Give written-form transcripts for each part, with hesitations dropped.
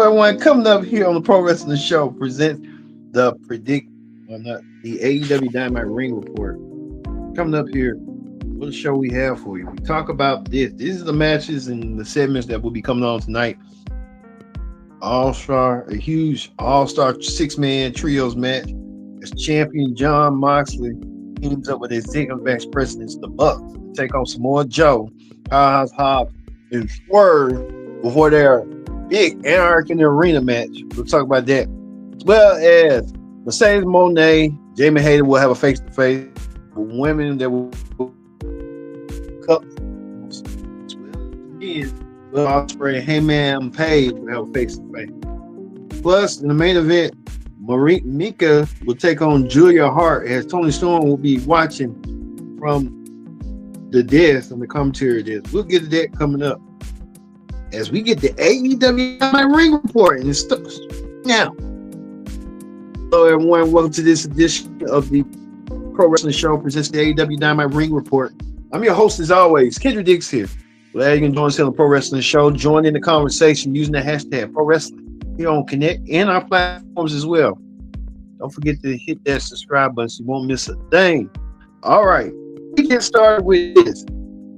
everyone. Coming up here on the Pro Wrestling Show presents the predict or not the AEW Dynamite Ring Report. Coming up here, what a show we have for you. We talk about this. These are the matches and the segments that will be coming on tonight. A huge all-star six-man trios match. As champion John Moxley teams up with his Ziggler Vice Presidents, the Bucks, to take on Samoa Joe, Powerhouse Hobbs, and Swerve before their big Anarch in the Arena match. We'll talk about that. As well as Mercedes Moné, Jamie Hayter will have a face-to-face with women that will cup. Will Ospreay and Hangman Page will have a face-to-face. Plus, in the main event, Mika will take on Julia Hart as Tony Storm will be watching from the desk on the commentary desk. We'll get to that coming up as we get the AEW Dynamite Ring Report and stuff. Now, hello everyone, welcome to this edition of the Pro Wrestling Show presents the AEW Dynamite Ring Report. I'm your host as always, Kendra Diggs here. Glad you can join us on the Pro Wrestling Show. Join in the conversation using the hashtag Pro Wrestling here on Connect and our platforms as well. Don't forget to hit that subscribe button so you won't miss a thing. All right, we get started with this.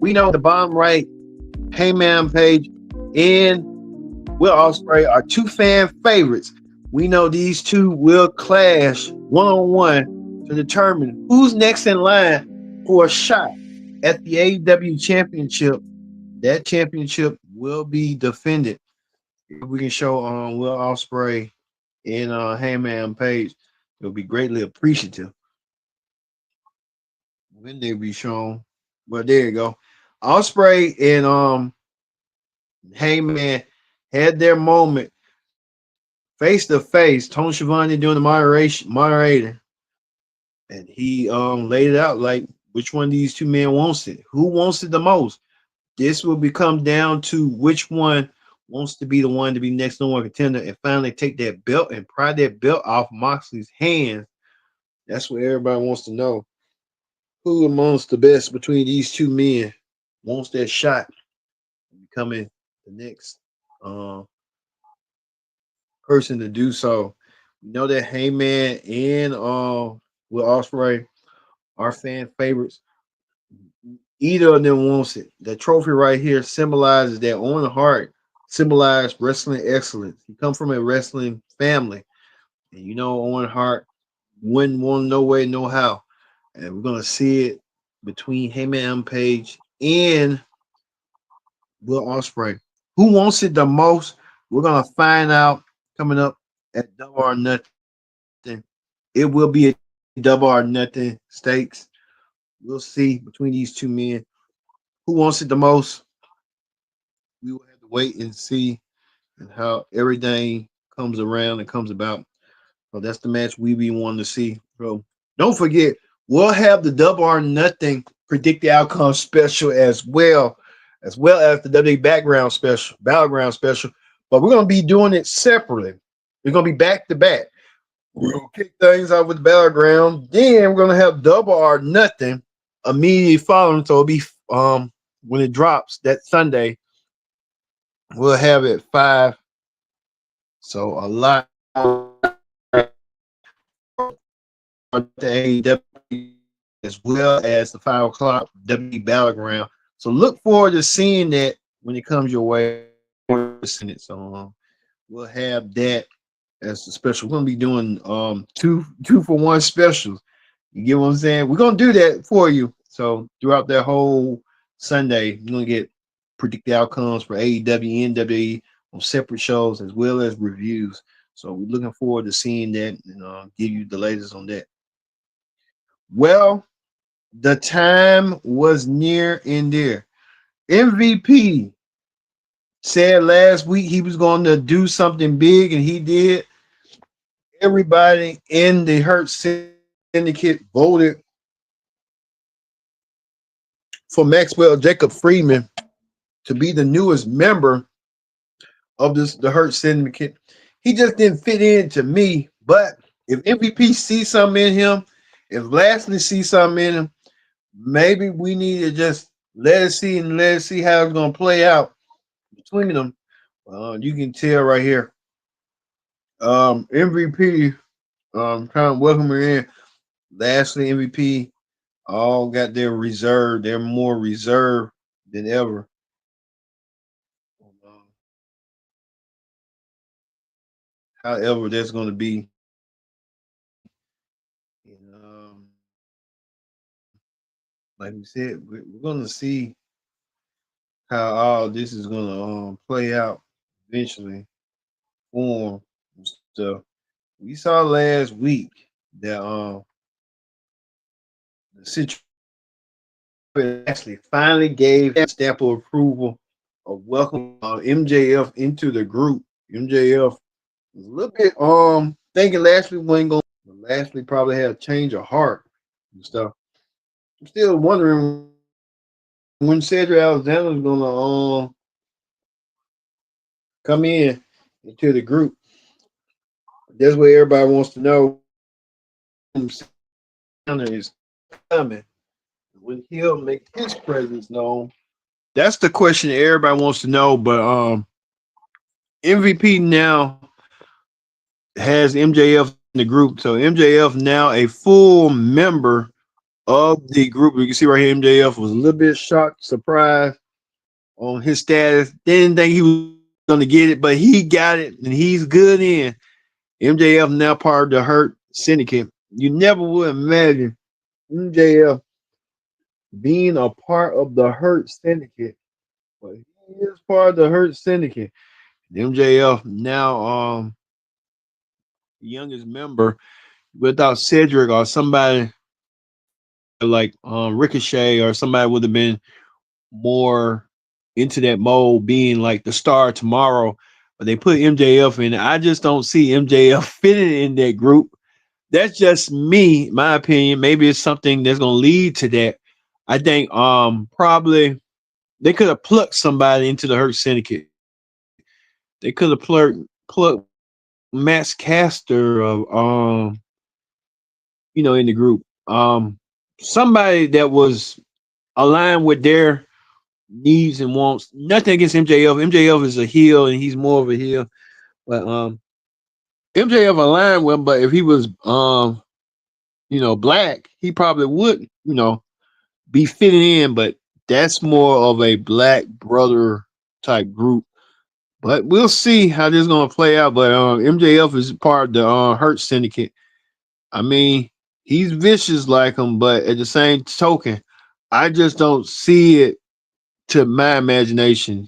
We know the bottom right, Hangman Page and Will Ospreay are two fan favorites. We know these two will clash one-on-one to determine who's next in line for a shot at the AEW Championship. That championship will be defended. If we can show Will Ospreay and Hangman Page, it'll be greatly appreciative when they be shown. But there you go. Ospreay and Hangman had their moment face to face. Tony Schiavone doing the moderator, and he laid it out like which one of these two men wants it. Who wants it the most? This will become down to which one wants to be the one to be next number one contender and finally take that belt and pry that belt off Moxley's hands. That's what everybody wants to know. Who amongst the best between these two men wants that shot becoming the next person to do so? We know that Hangman and Will Ospreay are fan favorites. Either of them wants it. The trophy right here symbolizes that Owen Hart symbolized wrestling excellence. He come from a wrestling family, and you know Owen Hart wouldn't want no way, no how. And we're gonna see it between Hangman Page and Will Ospreay. Who wants it the most? We're gonna find out coming up at Double or Nothing. It will be a Double or Nothing stakes. We'll see between these two men who wants it the most. We will have to wait and see and how everything comes around and comes about. So that's the match we be wanting to see. So don't forget, we'll have the Double or Nothing predict the outcome special as well as the WWE background special, battleground special. But we're gonna be doing it separately. We're gonna be back to back. We're gonna kick things off with the battleground. Then we're gonna have Double or Nothing immediately following. So it'll be when it drops that Sunday, we'll have it 5. So a lot as well as the 5 o'clock W battleground. So look forward to seeing that when it comes your way. So we'll have that as a special. We're gonna be doing two for one specials. You get what I'm saying? We're gonna do that for you. So throughout that whole Sunday, you're gonna get predict the outcomes for AEW and WWE on separate shows as well as reviews. So we're looking forward to seeing that and give you the latest on that. Well, the time was near and dear. MVP said last week he was going to do something big, and he did. Everybody in the Hurt Syndicate voted for Maxwell Jacob Friedman to be the newest member of the Hurt Syndicate. He just didn't fit in to me, but if MVP sees something in him, if Lashley sees something in him, maybe we need to just let it see how it's going to play out between them. You can tell right here. MVP, trying to welcome her in. Lastly, MVP all got their reserve. They're more reserved than ever. Um, However, that's going to be, and, like we said, we're going to see how all this is going to play out eventually. Form and stuff. We saw last week that the situation actually finally gave a stamp of approval of welcome MJF into the group. MJF was a little bit thinking Lashley wasn't going. Lashley probably had a change of heart and stuff. I'm still wondering when Cedric Alexander is gonna come in into the group. That's what everybody wants to know. Alexander is coming. When he'll make his presence known. That's the question everybody wants to know. But MVP now has MJF in the group. So MJF now a full member of the group. You can see right here, MJF was a little bit shocked, surprised on his status. Didn't think he was going to get it, but he got it, and he's good in. MJF now part of the Hurt Syndicate. You never would imagine MJF being a part of the Hurt Syndicate, but he is part of the Hurt Syndicate. MJF now the youngest member without Cedric or somebody like Ricochet or somebody would have been more into that mode being like the star tomorrow, but they put MJF in. I just don't see MJF fitting in that group. That's just me, my opinion. Maybe it's something that's gonna lead to that. I think probably they could have plucked somebody into the Hurt Syndicate. They could have plucked Max Caster of in the group. Somebody that was aligned with their needs and wants. Nothing against MJF. MJF is a heel and he's more of a heel. But MJF aligned with him, but if he was black, he probably would, be fitting in, but that's more of a black brother type group. But we'll see how this is gonna play out. But MJF is part of the Hurt Syndicate. I mean, he's vicious like him, but at the same token, I just don't see it to my imagination.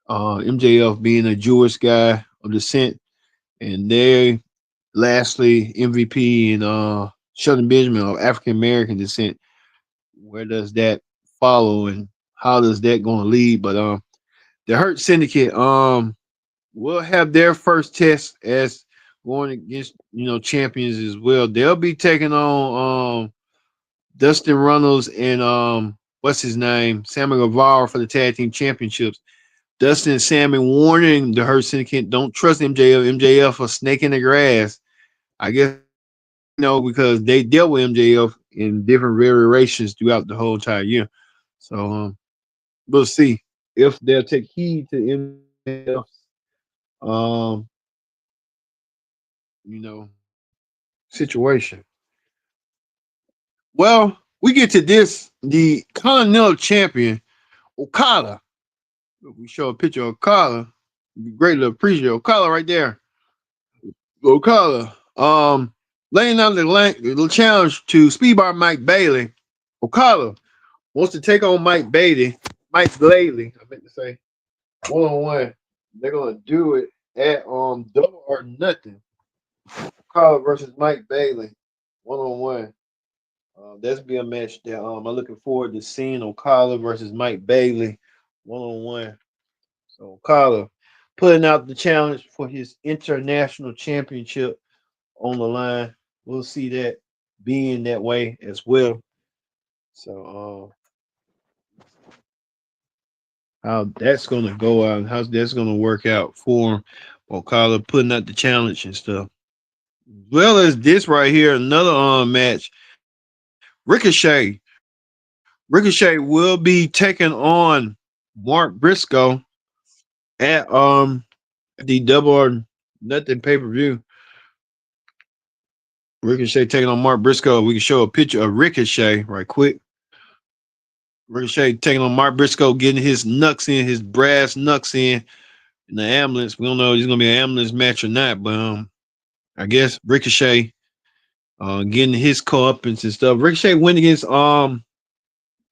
MJF being a Jewish guy of descent, and they lastly MVP and Sheldon Benjamin of African American descent. Where does that follow, and how does that going to lead? But the Hurt Syndicate will have their first test as going against champions as well. They'll be taking on Dustin Runnels and what's his name, Sammy Guevara for the tag team championships. Dustin and Sammy warning the Hurt Syndicate, don't trust MJF. MJF a snake in the grass. I guess because they dealt with MJF in different variations throughout the whole entire year. So we'll see if they'll take heed to MJF's you know situation. Well, we get to this, the Continental Champion, Okada. If we show a picture of Okada, it'd be great to appreciate Okada right there. Okada. Laying down the challenge to Speedbar Mike Bailey. Okada wants to take on Mike Bailey. Mike Bailey, I meant to say, 1-on-1. They're gonna do it at Double or Nothing. Okada versus Mike Bailey, 1-on-1. That's be a match that I'm looking forward to seeing. Okada versus Mike Bailey, 1-on-1. So Okada putting out the challenge for his international championship on the line. We'll see that being that way as well. So how that's gonna go out and how that's gonna work out for him. Okada putting out the challenge and stuff. As well as this right here, another match. Ricochet will be taking on Mark Briscoe at the Double or Nothing pay-per-view. Ricochet taking on Mark Briscoe. We can show a picture of Ricochet right quick. Ricochet taking on Mark Briscoe, getting his knucks in, his brass knucks in the ambulance. We don't know if it's gonna be an ambulance match or not, but I guess Ricochet getting his co-uppance and stuff. Ricochet went against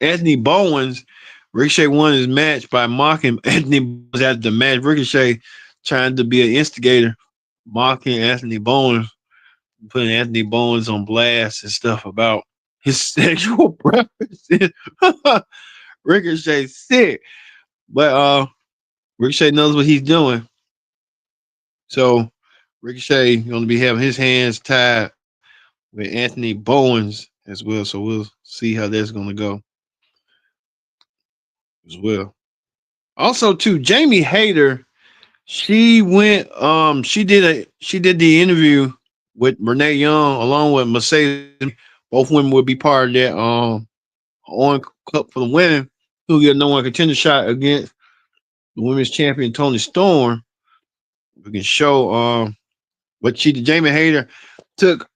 Anthony Bowens. Ricochet won his match by mocking Anthony Bowens after the match. Ricochet trying to be an instigator, mocking Anthony Bowens, putting Anthony Bowens on blast and stuff about his sexual preferences. Ricochet sick. But Ricochet knows what he's doing. So Ricochet gonna be having his hands tied with Anthony Bowens as well. So we'll see how that's gonna go as well. Also, too, Jamie Hayter, she went she did the interview with Renee Young along with Mercedes. Both women will be part of that on Cup for the women who get no one contender shot against the women's champion Tony Storm. We can show what she did. Jamie Hayter took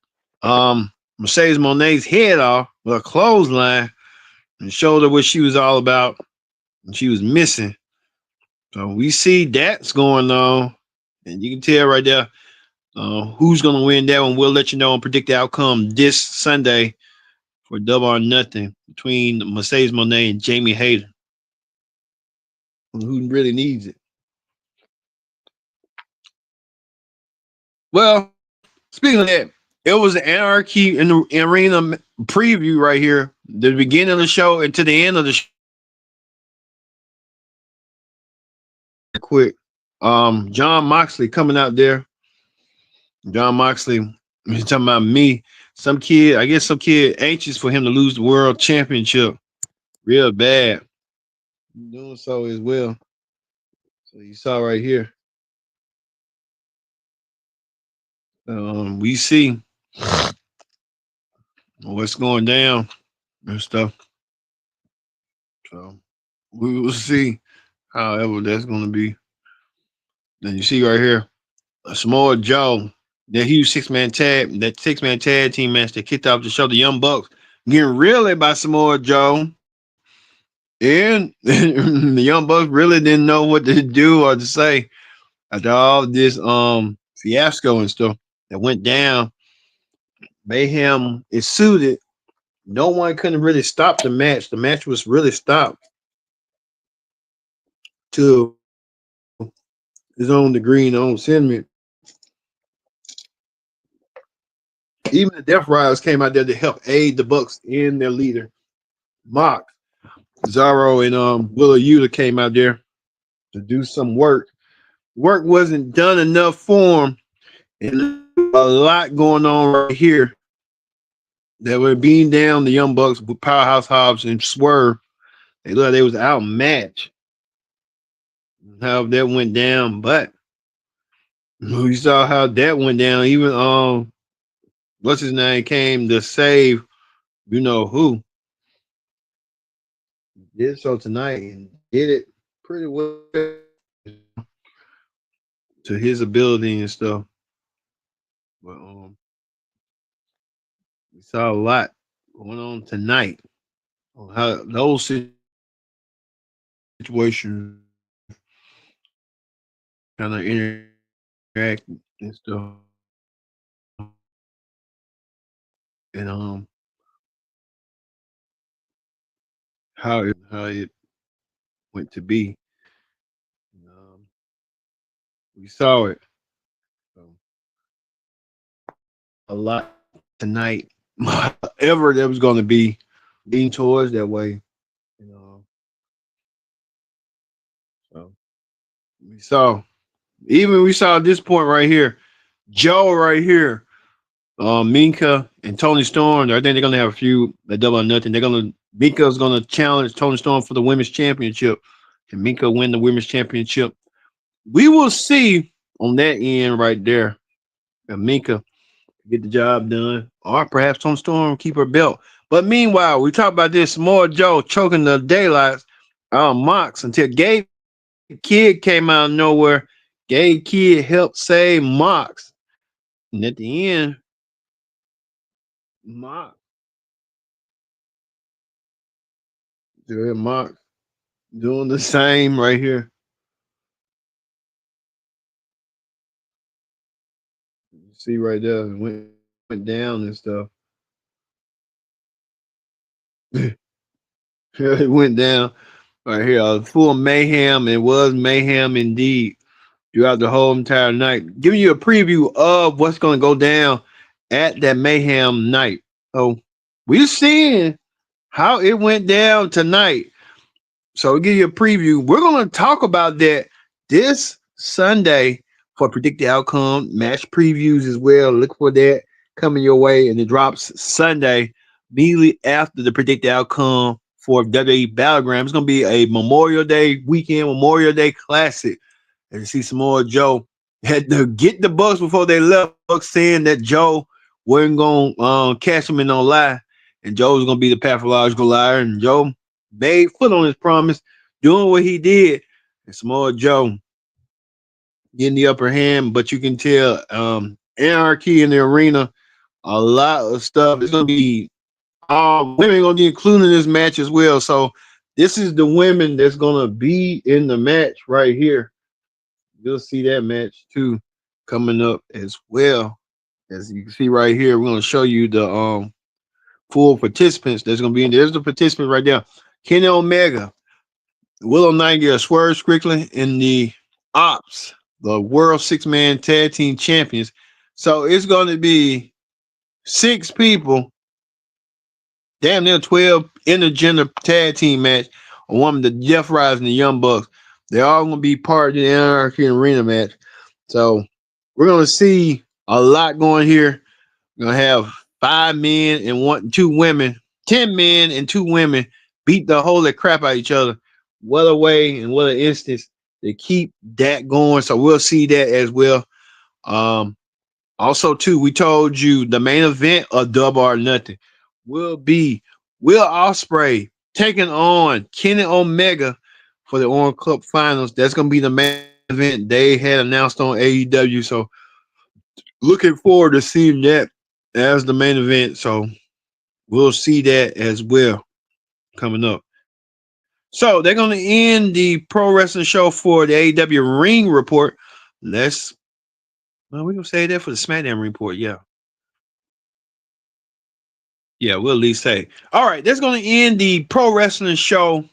Mercedes Monet's head off with a clothesline and showed her what she was all about. And she was missing. So we see that's going on. And you can tell right there who's going to win that one. We'll let you know and predict the outcome this Sunday for Double or Nothing between Mercedes Monet and Jamie Hayter. Who really needs it? Well, speaking of that, it was an Anarchy in the Arena preview right here. The beginning of the show and to the end of the show. Quick. John Moxley coming out there. John Moxley, he's talking about me. Some kid anxious for him to lose the world championship real bad. Doing so as well. So you saw right here. We see what's going down and stuff. So we will see however that's going to be. Then you see right here, Samoa Joe, that huge six-man tag team match that kicked off the show, the Young Bucks getting really by Samoa Joe. And the Young Bucks really didn't know what to do or to say after all this fiasco and stuff that went down. Mayhem is suited. No one couldn't really stop the match. The match was really stopped to his own degree and own sentiment. Even the Death Riders came out there to help aid the Bucks in their leader, Mox. Cesaro and Willa Yuta came out there to do some work. Work wasn't done enough for him, and a lot going on right here. That were beating down the Young Bucks with Powerhouse Hobbs and Swerve. They looked like they was outmatched. How that went down, but we saw how that went down. Even what's his name came to save you know who. Did so tonight and did it pretty well to his ability and stuff. But we saw a lot going on tonight on how those situations kind of interact and stuff. And how it went to be. We saw it. So, a lot tonight. Ever there was going to be leaning towards that way. So we saw at this point right here, Joe right here, Minka and Tony Storm. I think they're gonna have a few that Double or Nothing. Minka's gonna challenge Tony Storm for the women's championship. Can Minka win the women's championship? We will see on that end right there. If Minka get the job done, or perhaps Tony Storm keep her belt. But meanwhile, we talk about this Samoa Joe choking the daylights Mox until Gabe Kidd came out of nowhere. Gabe Kidd helped save Mox. And at the end, Mock. Mock doing the same right here. You see right there, it went down and stuff. It went down right here. Full mayhem. It was mayhem indeed throughout the whole entire night. Giving you a preview of what's going to go down at that mayhem night. So we're seeing how it went down tonight. So we'll give you a preview. We're going to talk about that this Sunday for predicted outcome match previews as well. Look for that coming your way, and it drops Sunday immediately after the predicted outcome for WWE Battleground. It's going to be a Memorial Day weekend, Memorial Day classic. And you see Samoa Joe had to get the Bucks before they left. Bucks saying that Joe wasn't going to catch him in no lie, and Joe was going to be the pathological liar, and Joe made foot on his promise, doing what he did. And Samoa Joe getting the upper hand, but you can tell anarchy in the arena, a lot of stuff. It's going to be women going to be included in this match as well. So this is the women that's going to be in the match right here. You'll see that match too coming up as well. As you can see right here, we're going to show you the full participants that's going to be in there. There's the participant right there. Kenny Omega, Willow Nightingale, Swerve Strickland, and the Ops, the World Six-Man Tag Team Champions. So it's going to be 6 people, damn near 12 intergender tag team match. A woman, the Jeff Rise and the Young Bucks. They're all going to be part of the Anarchy Arena match. So we're going to see a lot going here. We're going to have 5 men and 2 women, 10 men and 2 women beat the holy crap out of each other. What a way and what an instance to keep that going. So we'll see that as well. Also, too, we told you the main event of Double or Nothing will be Will Ospreay taking on Kenny Omega for the Orange Cup Finals. That's going to be the main event they had announced on AEW. So looking forward to seeing that as the main event. So we'll see that as well coming up. So they're going to end the pro wrestling show for the AEW Ring Report. We're going to say that for the SmackDown Report. Yeah, we'll at least say. All right, that's going to end the pro wrestling show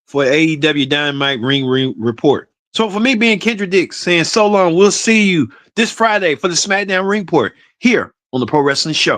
for AEW Dynamite Ring Report. So for me being Kendra Dix saying so long, we'll see you this Friday for the SmackDown Ring Report here on the Pro Wrestling Show.